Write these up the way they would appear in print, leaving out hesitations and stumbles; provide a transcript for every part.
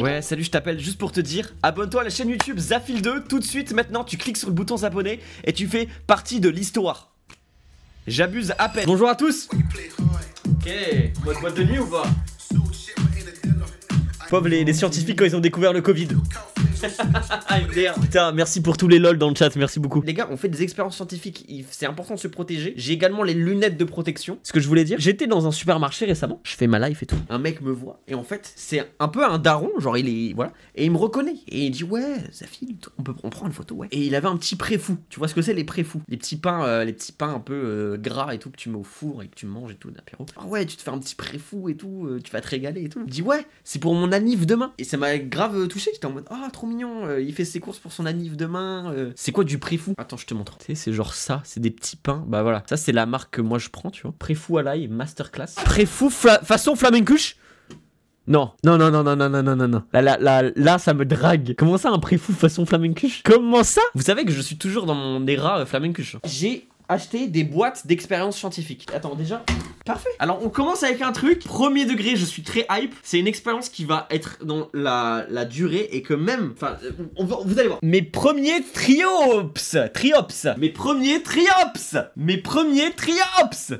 Ouais, salut, je t'appelle juste pour te dire, abonne-toi à la chaîne YouTube Zafil2 tout de suite maintenant, tu cliques sur le bouton s'abonner et tu fais partie de l'histoire. J'abuse à peine. Bonjour à tous. Ok, boîte de nuit ou pas? Pauvre les scientifiques quand ils ont découvert le Covid. Putain, merci pour tous les lol dans le chat, merci beaucoup. Les gars, on fait des expériences scientifiques, c'est important de se protéger. J'ai également les lunettes de protection. Ce que je voulais dire, j'étais dans un supermarché récemment, je fais ma life et tout. Un mec me voit et en fait, c'est un peu un daron, genre il est, voilà, et il me reconnaît. Et il dit ouais, Zafil, on prend une photo, ouais. Et il avait un petit pré-fou. Tu vois ce que c'est les pré-fous? Les petits pains un peu gras et tout que tu mets au four et que tu manges et tout d'apéro. Ah ouais, tu te fais un petit pré-fou et tout, tu vas te régaler et tout. Il dit ouais, c'est pour mon anniv demain. Et ça m'a grave touché, j'étais en mode ah trop mignon, il fait ses courses pour son anniv demain. C'est quoi du pré-fou? Attends, je te montre. Tu sais, c'est genre ça, c'est des petits pains. Bah voilà, ça c'est la marque que moi je prends, tu vois. Pré-fou à l'ail, masterclass. Pré-fou façon flamencuche. Non, non, non, non, non, non, non, non, non, non. Là, ça me drague. Comment ça, un pré-fou façon flamencuche? Comment ça? Vous savez que je suis toujours dans mon era flamencuche. J'ai acheté des boîtes d'expériences scientifiques. Attends, déjà, parfait. Alors, on commence avec un truc. Premier degré, je suis très hype. C'est une expérience qui va être dans la durée et que même, enfin, vous allez voir. Mes premiers triops. Mes premiers triops.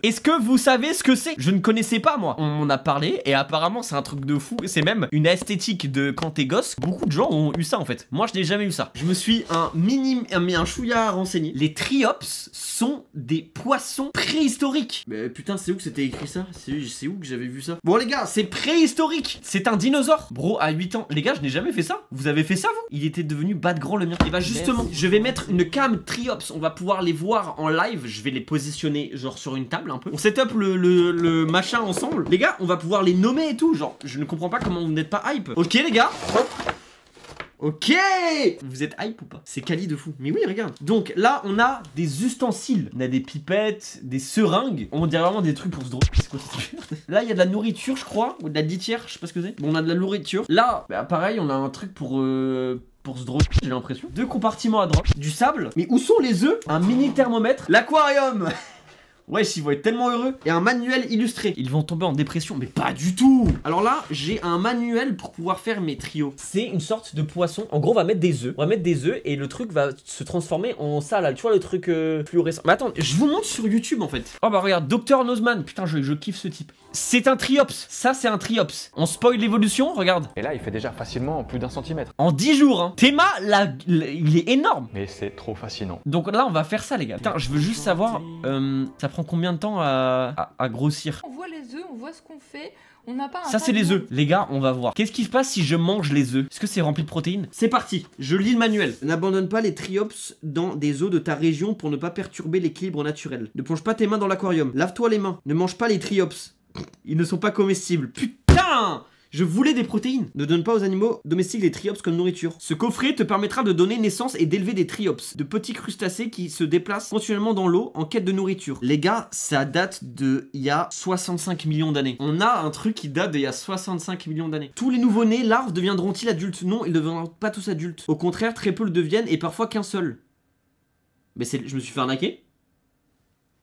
Est-ce que vous savez ce que c'est? Je ne connaissais pas, moi. On m'en a parlé et apparemment, c'est un truc de fou. C'est même une esthétique de quand t'es gosse. Beaucoup de gens ont eu ça, en fait. Moi, je n'ai jamais eu ça. Je me suis un chouïa renseigné. Les triops sont des poissons préhistoriques. Mais putain, c'est où que c'était écrit ça? C'est où que j'avais vu ça? Bon les gars, c'est préhistorique. C'est un dinosaure. Bro, à 8 ans. Les gars, je n'ai jamais fait ça. Vous avez fait ça, vous? Il était devenu bas de grand le mien. Et bah justement, je vais mettre une cam triops. On va pouvoir les voir en live. Je vais les positionner genre sur une table un peu. On set up le machin ensemble. Les gars, on va pouvoir les nommer et tout. Genre, je ne comprends pas comment vous n'êtes pas hype. Ok les gars. Ok. Vous êtes hype ou pas? C'est quali de fou. Mais oui, regarde. Donc là, on a des ustensiles. On a des pipettes, des seringues. On dirait vraiment des trucs pour se droguer. C'est quoi cette merde? Là, il y a de la nourriture, je crois. Ou de la litière, je sais pas ce que c'est. Bon, on a de la nourriture. Là, bah, pareil, on a un truc pour se droguer, j'ai l'impression. 2 compartiments à drogue. Du sable. Mais où sont les œufs? Un mini thermomètre. L'aquarium. Ouais, ils vont être tellement heureux. Et un manuel illustré. Ils vont tomber en dépression, mais pas du tout. Alors là, j'ai un manuel pour pouvoir faire mes trios. C'est une sorte de poisson. En gros, on va mettre des œufs. On va mettre des œufs et le truc va se transformer en ça là. Tu vois le truc fluorescent. Mais attends, je vous montre sur YouTube en fait. Oh bah regarde, Dr Nozman. Putain, je kiffe ce type. C'est un triops. Ça, c'est un triops. On spoil l'évolution, regarde. Et là, il fait déjà facilement plus d'1 centimètre. En 10 jours, hein. Théma, il est énorme. Mais c'est trop fascinant. Donc là, on va faire ça, les gars. Putain, je veux juste savoir, ça prend combien de temps à grossir? On voit les œufs, on voit ce qu'on fait. On n'a pas un ça c'est les œufs, les gars, on va voir. Qu'est-ce qui se passe si je mange les œufs? Est-ce que c'est rempli de protéines? C'est parti, je lis le manuel. N'abandonne pas les triops dans des eaux de ta région pour ne pas perturber l'équilibre naturel. Ne plonge pas tes mains dans l'aquarium. Lave-toi les mains. Ne mange pas les triops. Ils ne sont pas comestibles. Putain! Je voulais des protéines. Ne donne pas aux animaux domestiques des triops comme nourriture. Ce coffret te permettra de donner naissance et d'élever des triops, de petits crustacés qui se déplacent continuellement dans l'eau en quête de nourriture. Les gars, ça date de il y a 65 millions d'années. On a un truc qui date d'il y a 65 millions d'années. Tous les nouveau-nés larves deviendront-ils adultes? Non, ils ne deviendront pas tous adultes. Au contraire, très peu le deviennent et parfois qu'un seul. Mais je me suis fait arnaquer.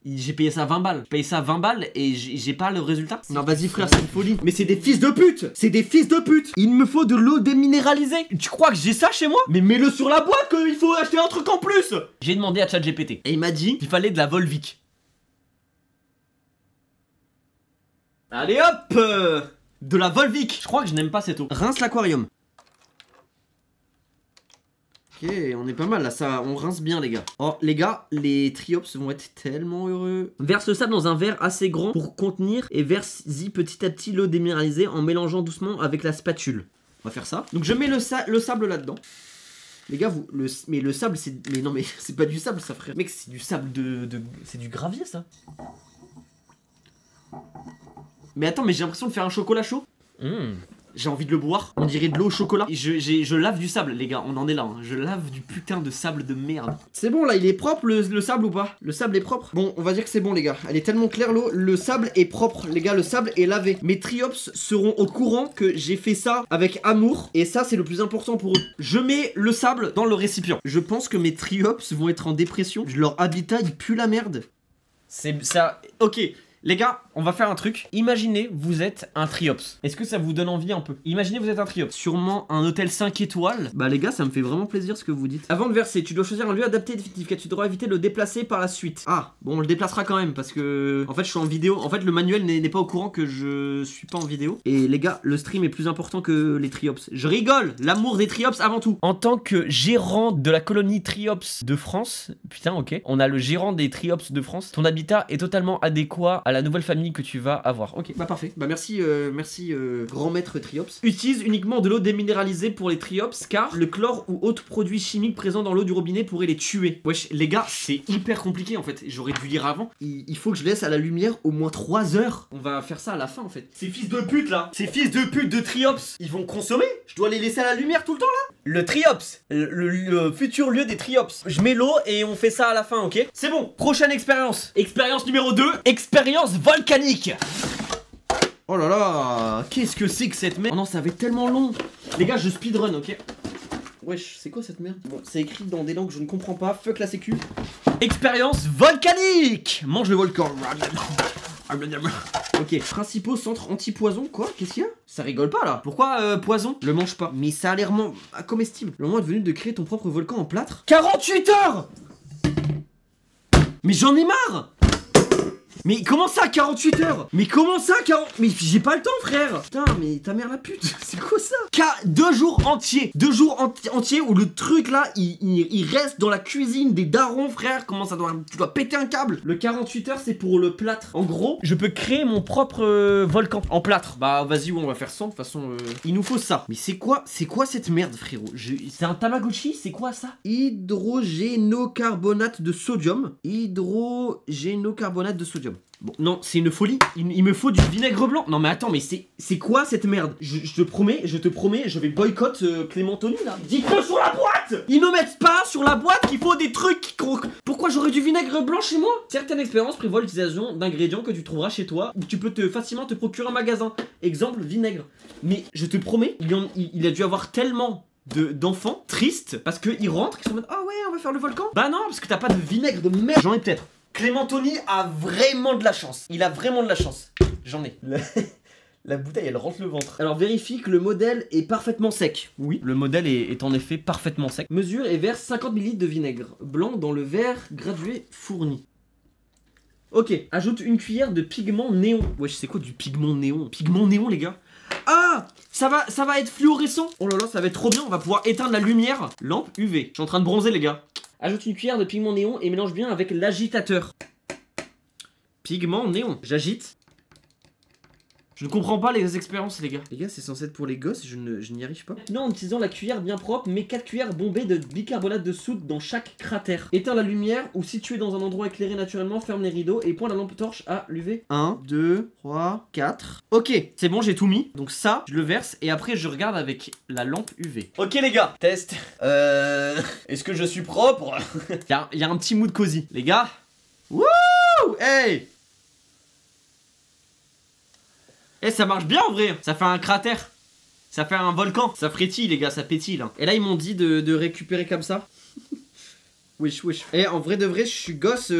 J'ai payé ça 20 balles. J'ai payé ça 20 balles et j'ai pas le résultat. Non vas-y frère, c'est une folie. Mais c'est des fils de pute. C'est des fils de pute. Il me faut de l'eau déminéralisée. Tu crois que j'ai ça chez moi? Mais mets-le sur la boîte qu'il faut acheter un truc en plus. J'ai demandé à ChatGPT et il m'a dit qu'il fallait de la Volvic. Allez hop, de la Volvic. Je crois que je n'aime pas cette eau. Rince l'aquarium. Ok, on est pas mal là, ça, on rince bien les gars. Oh les gars, les triops vont être tellement heureux. Verse le sable dans un verre assez grand pour contenir et verse-y petit à petit l'eau déminéralisée en mélangeant doucement avec la spatule. On va faire ça. Donc je mets le sable là-dedans. Les gars, mais le sable c'est... Mais non mais c'est pas du sable ça frère. Mec, c'est du sable c'est du gravier ça. Mais attends, mais j'ai l'impression de faire un chocolat chaud. J'ai envie de le boire, on dirait de l'eau au chocolat. Je lave du sable les gars, on en est là hein. Je lave du putain de sable de merde. C'est bon là, il est propre le sable ou pas? Le sable est propre? Bon, on va dire que c'est bon les gars. Elle est tellement claire l'eau, le sable est propre les gars, le sable est lavé. Mes triops seront au courant que j'ai fait ça avec amour. Et ça c'est le plus important pour eux. Je mets le sable dans le récipient. Je pense que mes triops vont être en dépression. Leur habitat il pue la merde. C'est ça, ok. Les gars, on va faire un truc. Imaginez, vous êtes un triops. Est-ce que ça vous donne envie un peu? Imaginez, vous êtes un triops. Sûrement un hôtel 5 étoiles. Bah les gars, ça me fait vraiment plaisir ce que vous dites. Avant de verser, tu dois choisir un lieu adapté et définitif car tu devras éviter de le déplacer par la suite. Ah, bon, on le déplacera quand même parce que en fait, je suis en vidéo. En fait, le manuel n'est pas au courant que je suis pas en vidéo. Et les gars, le stream est plus important que les triops. Je rigole, l'amour des triops avant tout. En tant que gérant de la colonie triops de France, putain, ok, on a le gérant des triops de France. Ton habitat est totalement adéquat à la nouvelle famille que tu vas avoir. Ok, bah parfait. Bah merci, grand maître triops. Utilise uniquement de l'eau déminéralisée pour les triops car le chlore ou autres produits chimiques présents dans l'eau du robinet pourraient les tuer. Wesh, les gars, c'est hyper compliqué en fait. J'aurais dû lire avant. Il faut que je laisse à la lumière au moins 3 heures. On va faire ça à la fin en fait. Ces fils de pute là, ces fils de pute de triops, ils vont consommer. Je dois les laisser à la lumière tout le temps là. Le triops, le futur lieu des triops. Je mets l'eau et on fait ça à la fin, ok? C'est bon, prochaine expérience. Expérience numéro 2, expérience volcanique. Oh là là, qu'est-ce que c'est que cette merde? Oh non, ça va être tellement long. Les gars, je speedrun, ok? Wesh, c'est quoi cette merde? Bon, c'est écrit dans des langues que je ne comprends pas. Fuck la sécu. Expérience volcanique. Mange le volcan. Ok, principaux centres anti-poison. Quoi? Qu'est-ce qu'il y a? Ça rigole pas là. Pourquoi poison? Le mange pas. Mais ça a l'air comestible. Le moment est venu de créer ton propre volcan en plâtre. 48 heures. Mais j'en ai marre. Mais comment ça 48 heures? Mais comment ça 40... Mais j'ai pas le temps frère. Putain mais ta mère la pute. C'est quoi ça? 2 jours entiers. 2 jours entiers où le truc là il reste dans la cuisine des darons frère. Comment ça doit... Tu dois péter un câble. Le 48 heures c'est pour le plâtre. En gros je peux créer mon propre volcan en plâtre. Bah vas-y on va faire 100 de toute façon il nous faut ça. Mais c'est quoi cette merde frérot? C'est un Tamagotchi? C'est quoi ça? Hydrogénocarbonate de sodium. Hydrogénocarbonate de sodium. Bon, non, c'est une folie. Il me faut du vinaigre blanc. Non mais attends, mais c'est quoi cette merde? Je te promets, je vais boycott Clément Tony là. Dites-le sur la boîte. Ils ne mettent pas sur la boîte qu'il faut des trucs qui croquent. Pourquoi j'aurais du vinaigre blanc chez moi? Certaines expériences prévoient l'utilisation d'ingrédients que tu trouveras chez toi ou tu peux facilement te procurer un magasin. Exemple, vinaigre. Mais je te promets, il a dû avoir tellement d'enfants tristes parce qu'ils rentrent, ils sont en mode ah ouais, on va faire le volcan. Bah non, parce que t'as pas de vinaigre de merde. J'en ai peut-être. Clément Tony a vraiment de la chance. Il a vraiment de la chance. J'en ai. La bouteille, elle rentre le ventre. Alors vérifie que le modèle est parfaitement sec. Oui, le modèle est en effet parfaitement sec. Mesure et verse 50 ml de vinaigre blanc dans le verre gradué fourni. Ok, ajoute une cuillère de pigment néon. Wesh, c'est quoi du pigment néon? Pigment néon, les gars? Ah, ça va être fluorescent. Oh là là, ça va être trop bien. On va pouvoir éteindre la lumière. Lampe UV. Je suis en train de bronzer, les gars. Ajoute une cuillère de pigment néon et mélange bien avec l'agitateur. Pigment néon. J'agite. Je ne comprends pas les expériences les gars. Les gars c'est censé être pour les gosses, je n'y arrive pas. Maintenant en utilisant la cuillère bien propre, mets 4 cuillères bombées de bicarbonate de soude dans chaque cratère. Éteins la lumière ou si tu es dans un endroit éclairé naturellement, ferme les rideaux et pointe la lampe torche à l'UV. 1, 2, 3, 4. Ok, c'est bon j'ai tout mis. Donc ça, je le verse et après je regarde avec la lampe UV. Ok les gars, test. Est-ce que je suis propre? Il y a un petit mood cosy. Les gars. Wouh. Hey. Eh ça marche bien en vrai. Ça fait un cratère. Ça fait un volcan. Ça frétille les gars, ça pétille là. Et là ils m'ont dit de récupérer comme ça. Wesh wesh. Et en vrai de vrai je suis gosse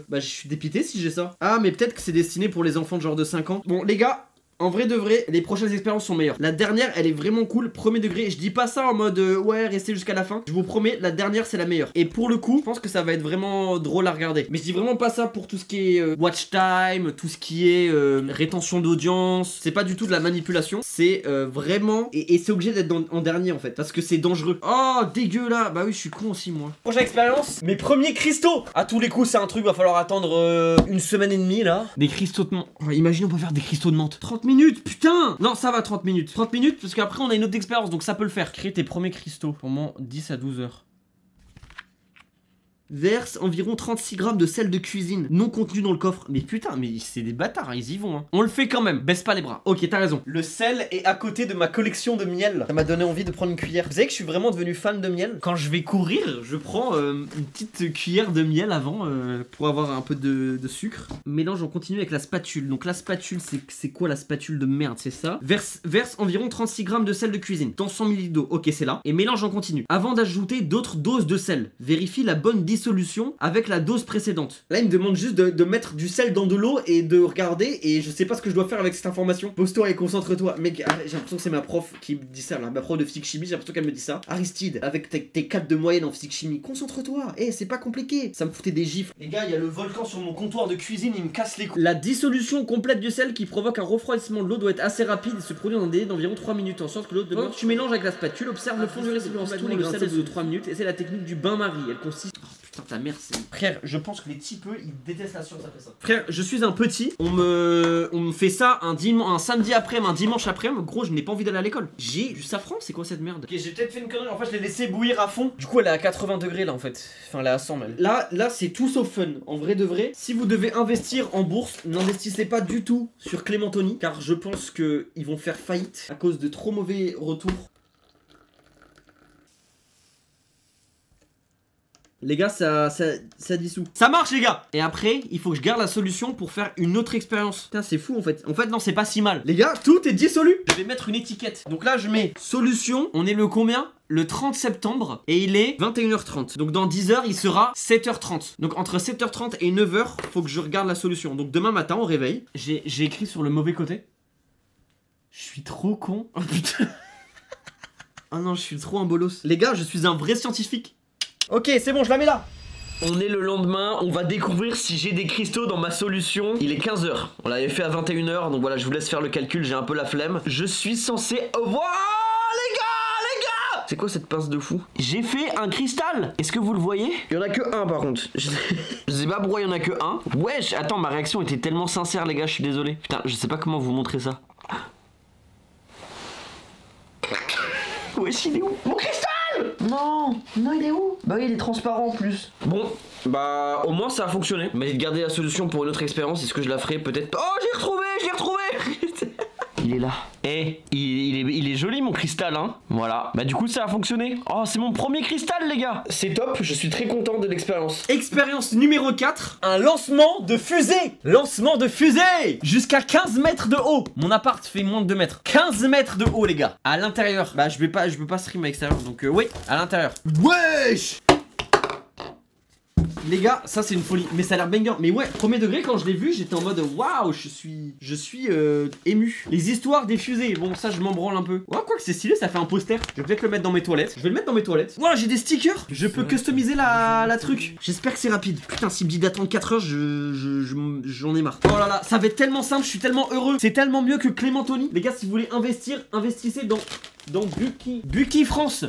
bah je suis dépité si j'ai ça. Ah mais peut-être que c'est destiné pour les enfants de genre de 5 ans. Bon les gars, en vrai de vrai, les prochaines expériences sont meilleures. La dernière, elle est vraiment cool, premier degré. Je dis pas ça en mode ouais, restez jusqu'à la fin. Je vous promets, la dernière, c'est la meilleure. Et pour le coup, je pense que ça va être vraiment drôle à regarder. Mais je dis vraiment pas ça pour tout ce qui est watch time, tout ce qui est rétention d'audience. C'est pas du tout de la manipulation. C'est vraiment... Et c'est obligé d'être en dernier en fait, parce que c'est dangereux. Oh, dégueu là. Bah oui, je suis con aussi moi. Prochaine expérience, mes premiers cristaux. À tous les coups, c'est un truc, va falloir attendre une semaine et demie là. Des cristaux de menthe. Oh, imagine, on peut faire des cristaux de menthe. 30 minutes, putain. Non, ça va 30 minutes. 30 minutes parce qu'après on a une autre expérience, donc ça peut le faire. Créer tes premiers cristaux pendant 10 à 12 heures. Verse environ 36 grammes de sel de cuisine non contenu dans le coffre. Mais putain, mais c'est des bâtards, hein, ils y vont hein. On le fait quand même, baisse pas les bras. Ok, t'as raison. Le sel est à côté de ma collection de miel. Ça m'a donné envie de prendre une cuillère. Vous savez que je suis vraiment devenu fan de miel. Quand je vais courir, je prends une petite cuillère de miel avant pour avoir un peu de sucre. Mélange en continu avec la spatule. Donc la spatule, c'est quoi la spatule de merde? C'est ça. Verse environ 36 grammes de sel de cuisine dans 100 ml d'eau. Ok, c'est là. Et mélange en continu. Avant d'ajouter d'autres doses de sel, vérifie la bonne distribution dissolution avec la dose précédente. Là, il me demande juste de mettre du sel dans de l'eau et de regarder, et je sais pas ce que je dois faire avec cette information. Pose-toi et concentre-toi. Mec, j'ai l'impression que c'est ma prof qui me dit ça, là. Ma prof de physique-chimie, j'ai l'impression qu'elle me dit ça. Aristide, avec tes 4 de moyenne en physique-chimie, concentre-toi. C'est pas compliqué. Ça me foutait des gifles. Les gars, il y a le volcan sur mon comptoir de cuisine, il me casse les couilles. La dissolution complète du sel qui provoque un refroidissement de l'eau doit être assez rapide et se produit dans un délai d'environ 3 minutes, en sorte que l'eau demeure. Tu mélanges avec la spatule, observe le fond du récipient complètement le sel de 3 minutes, et c'est la technique du bain-marie. Elle consiste... Oh putain, ta mère, c'est... Frère, je pense que les typeux, ils détestent la science après ça. Frère, je suis un petit, on me fait ça un samedi après-midi, un dimanche après-midi, gros, je n'ai pas envie d'aller à l'école. J'ai du safran, c'est quoi cette merde? Ok, j'ai peut-être fait une connerie, en fait je l'ai laissé bouillir à fond. Du coup elle est à 80 degrés là en fait. Enfin elle est à 100 même. Là c'est tout sauf fun, en vrai de vrai. Si vous devez investir en bourse, n'investissez pas du tout sur Clémentoni, car je pense que ils vont faire faillite à cause de trop mauvais retours. Les gars, ça dissout. Ça marche, les gars. Et après, il faut que je garde la solution pour faire une autre expérience. Putain, c'est fou, en fait. En fait, non, c'est pas si mal. Les gars, tout est dissolu. Je vais mettre une étiquette. Donc là, je mets solution. On est le combien? Le 30 septembre. Et il est 21h30. Donc dans 10 h, il sera 7h30. Donc entre 7h30 et 9h, faut que je regarde la solution. Donc demain matin, au réveil, j'ai écrit sur le mauvais côté. Je suis trop con. Oh putain. Ah non, je suis trop un bolos. Les gars, je suis un vrai scientifique. Ok, c'est bon, je la mets là. On est le lendemain, on va découvrir si j'ai des cristaux dans ma solution. Il est 15 h. On l'avait fait à 21 h, donc voilà, je vous laisse faire le calcul, j'ai un peu la flemme. Je suis censé... Wow, les gars. C'est quoi cette pince de fou? J'ai fait un cristal. Est-ce que vous le voyez? Il y en a que un par contre. Je sais pas pourquoi il y en a que un. Wesh, attends, ma réaction était tellement sincère, les gars, je suis désolé. Putain, je sais pas comment vous montrer ça. Wesh, il est où? Mon cristal? Non, il est où? Bah oui, il est transparent en plus. Bon, bah au moins ça a fonctionné. Mais de garder la solution pour une autre expérience. Est-ce que je la ferai peut-être? Oh, j'ai retrouvé. Il est là. Il est joli mon cristal, hein. Voilà. Bah du coup ça a fonctionné. Oh, c'est mon premier cristal, les gars. C'est top, je suis très content de l'expérience. Expérience numéro 4. Un lancement de fusée. Lancement de fusée. Jusqu'à 15 mètres de haut. Mon appart fait moins de 2 mètres. 15 mètres de haut, les gars. À l'intérieur. Bah je peux pas stream à l'extérieur. Donc oui, à l'intérieur. Wesh. Les gars, ça c'est une folie, mais ça a l'air banger. Mais ouais, premier degré, quand je l'ai vu, j'étais en mode waouh, je suis ému. Les histoires des fusées, bon ça je m'en branle un peu. Ouais, quoi que c'est stylé, ça fait un poster. Je vais peut-être le mettre dans mes toilettes. Je vais le mettre dans mes toilettes. Wow, j'ai des stickers. Je peux customiser la truc. J'espère que c'est rapide. Putain, s'il me dit d'attendre 4 heures, j'en ai marre. Oh là là, ça va être tellement simple, je suis tellement heureux. C'est tellement mieux que Clémentoni. Les gars, si vous voulez investir, investissez dans Bucky France.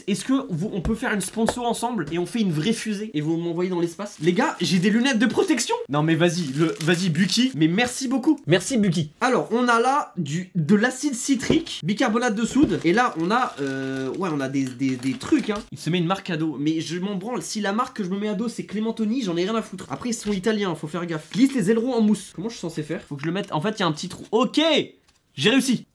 Est-ce que on peut faire une sponsor ensemble et on fait une vraie fusée et vous m'envoyez dans l'espace? Les gars, j'ai des lunettes de protection. Non mais vas-y Bucky, mais merci beaucoup. Merci Bucky. Alors, on a là de l'acide citrique, bicarbonate de soude, et là on a on a des trucs, hein. Il se met une marque à dos, mais je m'en branle. Si la marque que je me mets à dos c'est Clémentoni, j'en ai rien à foutre. Après ils sont italiens, faut faire gaffe. Glisse les ailerons en mousse. Comment je suis censé faire? Faut que je le mette. En fait, il y a un petit trou. Ok, j'ai réussi.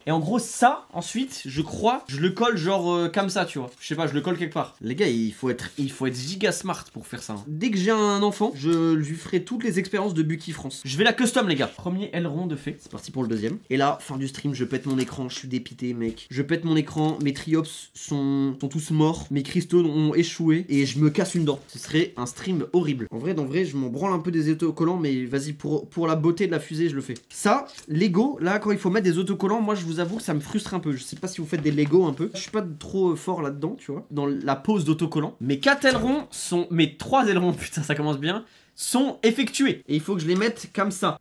Et en gros ça, ensuite, je crois, je le colle genre comme ça, tu vois. Je sais pas, je le colle quelque part. Les gars, il faut être giga smart pour faire ça, hein. Dès que j'ai un enfant, je lui ferai toutes les expériences de Bucky France. Je vais la custom, les gars. Premier aileron de fait. C'est parti pour le deuxième. Et là, fin du stream, je pète mon écran. Je suis dépité, mec. Je pète mon écran. Mes triops sont tous morts. Mes cristaux ont échoué. Et je me casse une dent. Ce serait un stream horrible. En vrai, je m'en branle un peu des autocollants. Mais vas-y, pour la beauté de la fusée, je le fais. Ça, Lego, là, quand il faut mettre des autocollants, moi, je vous avoue que ça me frustre un peu. Je sais pas si vous faites des Lego un peu. Je suis pas trop fort là-dedans, tu vois. Dans la pose d'autocollant. Mes 4 ailerons sont... Mes 3 ailerons, putain, ça commence bien, sont effectués. Et il faut que je les mette comme ça.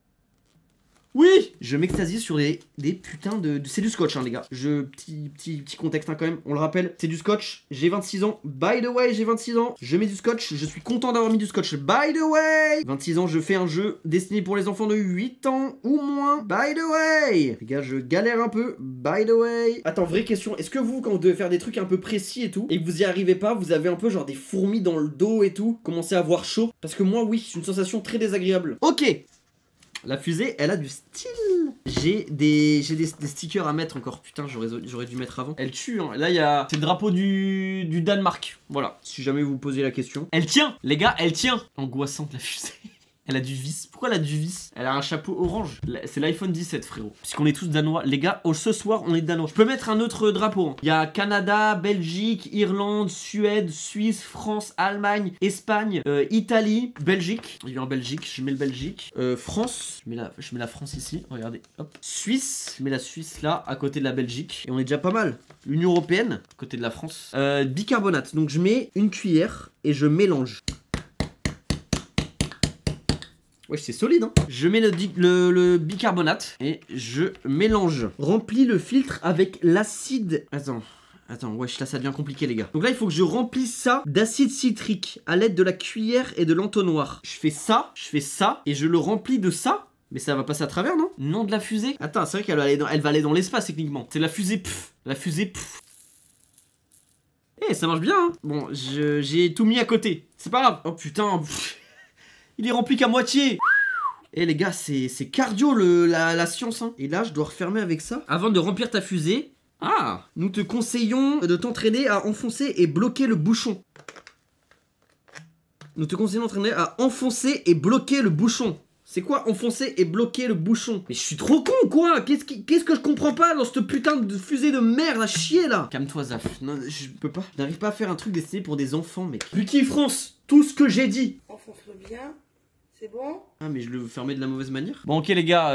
Oui, je m'extasie sur des putains de... C'est du scotch, hein, les gars. Petit contexte, hein, quand même. On le rappelle, c'est du scotch. J'ai 26 ans. By the way, j'ai 26 ans. Je mets du scotch. Je suis content d'avoir mis du scotch. By the way. 26 ans, je fais un jeu destiné pour les enfants de 8 ans ou moins. By the way. Les gars, je galère un peu. By the way. Attends, vraie question. Est-ce que vous, quand vous devez faire des trucs un peu précis et tout, et que vous y arrivez pas, vous avez un peu genre des fourmis dans le dos et tout, commencez à avoir chaud? Parce que moi, oui, c'est une sensation très désagréable. Ok. La fusée, elle a du style. J'ai des stickers à mettre encore. Putain, j'aurais dû mettre avant. Elle tue, hein. Là, il y a... C'est le drapeau du Danemark. Voilà, si jamais vous vous posez la question. Elle tient, les gars, elle tient. Angoissante, la fusée. Elle a du vice. Pourquoi elle a du vice? Elle a un chapeau orange. C'est l'iPhone 17, frérot. Puisqu'on est tous danois. Les gars, ce soir, on est danois. Je peux mettre un autre drapeau. Hein. Il y a Canada, Belgique, Irlande, Suède, Suisse, France, Allemagne, Espagne, Italie, Belgique. Il y a en Belgique, je mets le Belgique. France, je mets la France ici. Regardez, hop. Suisse, je mets la Suisse là, à côté de la Belgique. Et on est déjà pas mal. L'Union Européenne, à côté de la France. Bicarbonate. Donc je mets une cuillère et je mélange. Ouais, c'est solide, hein. Je mets le bicarbonate et je mélange. Remplis le filtre avec l'acide. Attends, wesh, là ça devient compliqué, les gars. Donc là, il faut que je remplisse ça d'acide citrique à l'aide de la cuillère et de l'entonnoir. Je fais ça et je le remplis de ça. Mais ça va passer à travers, non? Non, de la fusée. Attends, c'est vrai qu'elle va aller dans l'espace techniquement. C'est la fusée, la fusée, Eh, ça marche bien, hein. Bon, j'ai tout mis à côté. C'est pas grave. Oh putain, il est rempli qu'à moitié. Eh les gars, c'est cardio la science, hein. Et là, je dois refermer avec ça. Avant de remplir ta fusée, nous te conseillons de t'entraîner à enfoncer et bloquer le bouchon. Nous te conseillons d'entraîner à enfoncer et bloquer le bouchon. C'est quoi enfoncer et bloquer le bouchon? Mais je suis trop con ou quoi? Qu'est-ce que je comprends pas dans cette putain de fusée de merde à chier là? Calme-toi Zaf, non, je peux pas. Je n'arrive pas à faire un truc d'essai pour des enfants, mec. Lucky France, tout ce que j'ai dit. Enfonce-le bien, c'est bon? Ah mais je le fermais de la mauvaise manière. Bon ok les gars,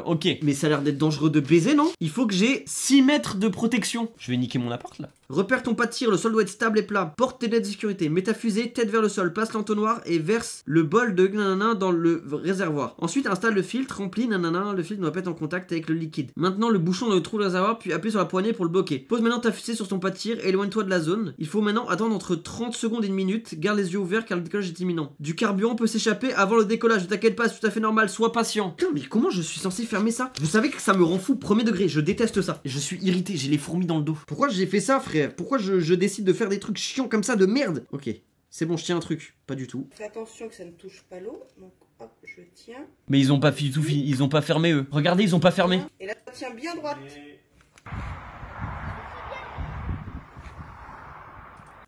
ok. Mais ça a l'air d'être dangereux de baiser, non? Il faut que j'ai 6 mètres de protection. Je vais niquer mon appart là. Repère ton pas de tir, le sol doit être stable et plat. Porte tes lettres de sécurité, mets ta fusée, tête vers le sol, passe l'entonnoir et verse le bol de nanana dans le réservoir. Ensuite installe le filtre, remplis nanana, le filtre doit pas être en contact avec le liquide. Maintenant le bouchon dans le trou du réservoir, puis appuie sur la poignée pour le bloquer. Pose maintenant ta fusée sur ton pas de tir, éloigne-toi de la zone. Il faut maintenant attendre entre 30 secondes et une minute. Garde les yeux ouverts car le décollage est imminent. Du carburant peut s'échapper avant le décollage. Ne t'inquiète pas, c'est tout à fait normal, sois patient. Putain, mais comment je suis censé fermer ça? Vous savez que ça me rend fou, premier degré, je déteste ça. Je suis irrité, j'ai les fourmis dans le dos. Pourquoi j'ai fait ça, frère? Pourquoi je décide de faire des trucs chiants comme ça de merde? Ok, c'est bon, je tiens un truc. Pas du tout. Fais attention que ça ne touche pas l'eau. Donc hop, je tiens. Mais ils ont pas ils ont pas fermé eux. Regardez, ils ont pas fermé. Et là, tiens bien droite.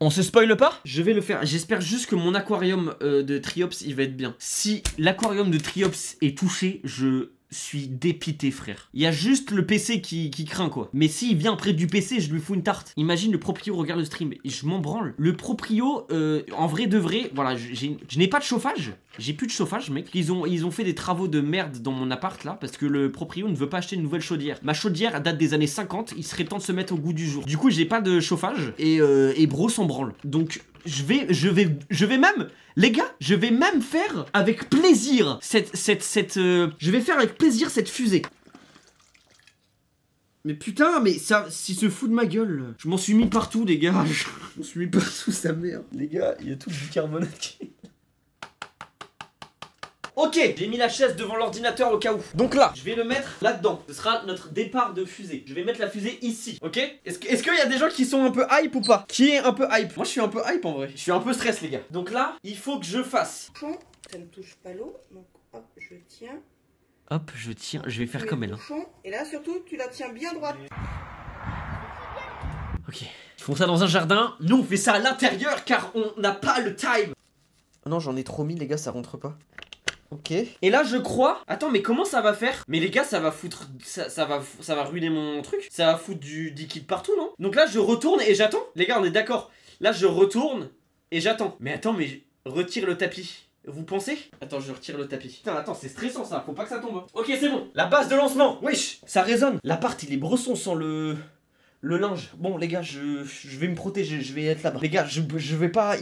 On se spoile pas? Je vais le faire. J'espère juste que mon aquarium de Triops, il va être bien. Si l'aquarium de Triops est touché, je suis dépité, frère. Il y a juste le PC qui craint, quoi. Mais s'il vient près du PC, je lui fous une tarte. Imagine le proprio regarde le stream. Et je m'en branle. Le proprio, en vrai de vrai, voilà, je n'ai pas de chauffage. J'ai plus de chauffage, mec. Ils ont fait des travaux de merde dans mon appart, là, parce que le proprio ne veut pas acheter une nouvelle chaudière. Ma chaudière date des années 50. Il serait temps de se mettre au goût du jour. Du coup, j'ai pas de chauffage. Et bro s'en branle. Donc, je vais même... Les gars, je vais même faire avec plaisir je vais faire avec plaisir cette fusée. Mais putain, mais ça, s'il se fout de ma gueule. Je m'en suis mis partout, les gars. Je m'en suis mis partout, sa mère. Les gars, il y a tout du carbonate qui... Ok, j'ai mis la chaise devant l'ordinateur au cas où. Donc là, je vais le mettre là-dedans. Ce sera notre départ de fusée. Je vais mettre la fusée ici, ok? Est-ce qu'il y a des gens qui sont un peu hype ou pas? Qui est un peu hype? Moi, je suis un peu hype en vrai. Je suis un peu stress, les gars. Donc là, il faut que je fasse. Ça ne touche pas l'eau. Donc hop, je tiens. Hop, je tiens. Je vais faire comme elle. Hein. Et là, surtout, tu la tiens bien droite. Ok. Ils font ça dans un jardin. Nous, on fait ça à l'intérieur car on n'a pas le time. Non, j'en ai trop mis, les gars, ça rentre pas. Ok. Et là je crois... Attends mais comment ça va faire? Mais les gars ça va foutre... Ça va ruiner mon truc. Ça va foutre du liquide partout non? Donc là je retourne et j'attends. Les gars on est d'accord. Là je retourne et j'attends. Mais attends mais... Retire le tapis. Vous pensez? Attends je retire le tapis. Putain attends c'est stressant ça. Faut pas que ça tombe. Ok c'est bon. La base de lancement. Wesh. Ça résonne. L'appart il est bresson sans le linge. Bon les gars je vais me protéger. Je vais être là-bas. Les gars je vais pas...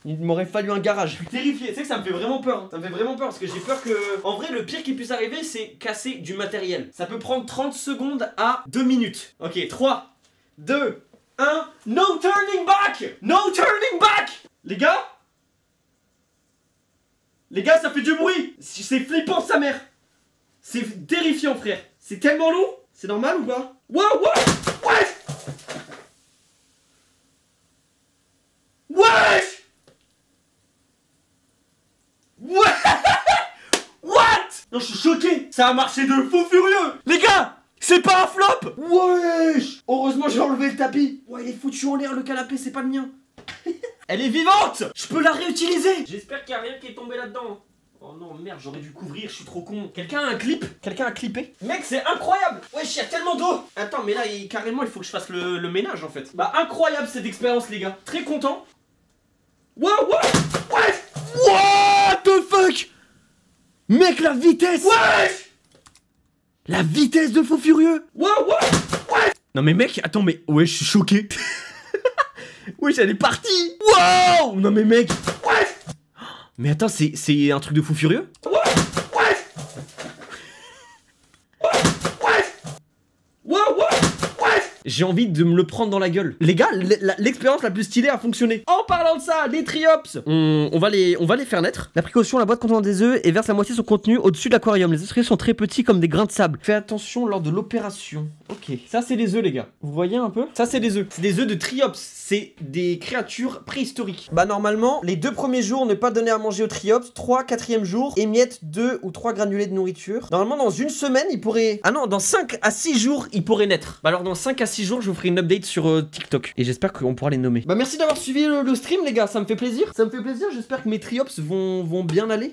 Il m'aurait fallu un garage. Je suis terrifié. Tu sais que ça me fait vraiment peur. Hein. Ça me fait vraiment peur parce que j'ai peur que... En vrai, le pire qui puisse arriver, c'est casser du matériel. Ça peut prendre 30 secondes à 2 minutes. Ok, 3, 2, 1... No turning back! No turning back! Les gars? Les gars, ça fait du bruit! C'est flippant, sa mère! C'est terrifiant, frère. C'est tellement long. C'est normal ou pas? Wow, wow! Wesh! Wesh! Non, je suis choqué. Ça a marché de fou furieux. Les gars, c'est pas un flop. Wesh. Heureusement j'ai enlevé le tapis. Ouais, il est foutu en l'air le canapé, c'est pas le mien. Elle est vivante. Je peux la réutiliser. J'espère qu'il y a rien qui est tombé là-dedans. Oh non, merde, j'aurais dû couvrir, je suis trop con. Quelqu'un a un clip? Quelqu'un a clippé? Mec, c'est incroyable. Wesh, il y a tellement d'eau. Attends, mais là, carrément, il faut que je fasse le ménage, en fait. Bah, incroyable cette expérience, les gars. Très content. Wow, wow. Wesh. What the fuck? Mec, la vitesse. Wesh. La vitesse de fou furieux. Wow, wow. Wesh. Non mais mec, attends, mais... Ouais, je suis choqué. Wesh, elle est partie. Wow. Non mais mec. Wesh. Mais attends, c'est un truc de fou furieux? J'ai envie de me le prendre dans la gueule. Les gars, l'expérience la plus stylée a fonctionné. En parlant de ça, les triops, on va les faire naître. La précaution, la boîte contenant des œufs et verse la moitié de son contenu au-dessus de l'aquarium. Les œufs sont très petits comme des grains de sable. Fais attention lors de l'opération. Ok, ça c'est les œufs les gars. Vous voyez un peu? Ça c'est des œufs. C'est des œufs de triops. C'est des créatures préhistoriques. Bah normalement, les 2 premiers jours, ne pas donner à manger aux triops. 3, 4e jour, émiette 2 ou 3 granulés de nourriture. Normalement, dans une semaine, il pourrait... Ah non, dans 5 à 6 jours, il pourrait naître. Bah alors dans 5 à 6 jours, je vous ferai une update sur TikTok. Et j'espère qu'on pourra les nommer. Bah merci d'avoir suivi le stream les gars, ça me fait plaisir. Ça me fait plaisir, j'espère que mes triops vont bien aller.